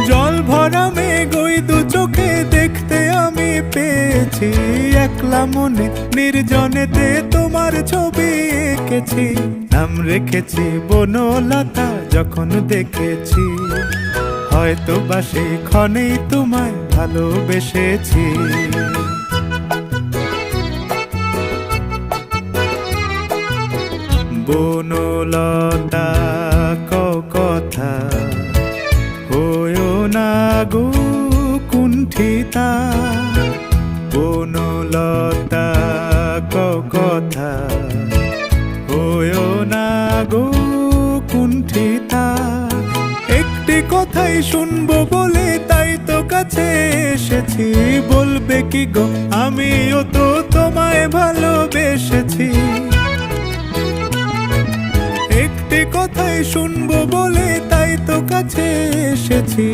জল ভরা মেঘ ওই দু চোখে দেখতে আমি পেয়েছি, একলা মনে নির্জনেতে তোমার ছবি এঁকেছি। নাম রেখেছি বনলতা যখন দেখেছি, হয়তো বা সেই ক্ষণেই তোমায় ভালোবেসেছি। বনলতা কথা হয়ো না গো কুণ্ঠিতা, বনলতা কথা হয়ো না গো কুণ্ঠিতা। একটি কথাই শুনবো বলে তাই তো কাছে এসেছি, বলবে কি গো আমিও তো তোমায় ভালোবেসেছি। একটি কথাই শুনবো বলে তাই তো কাছে এসেছি,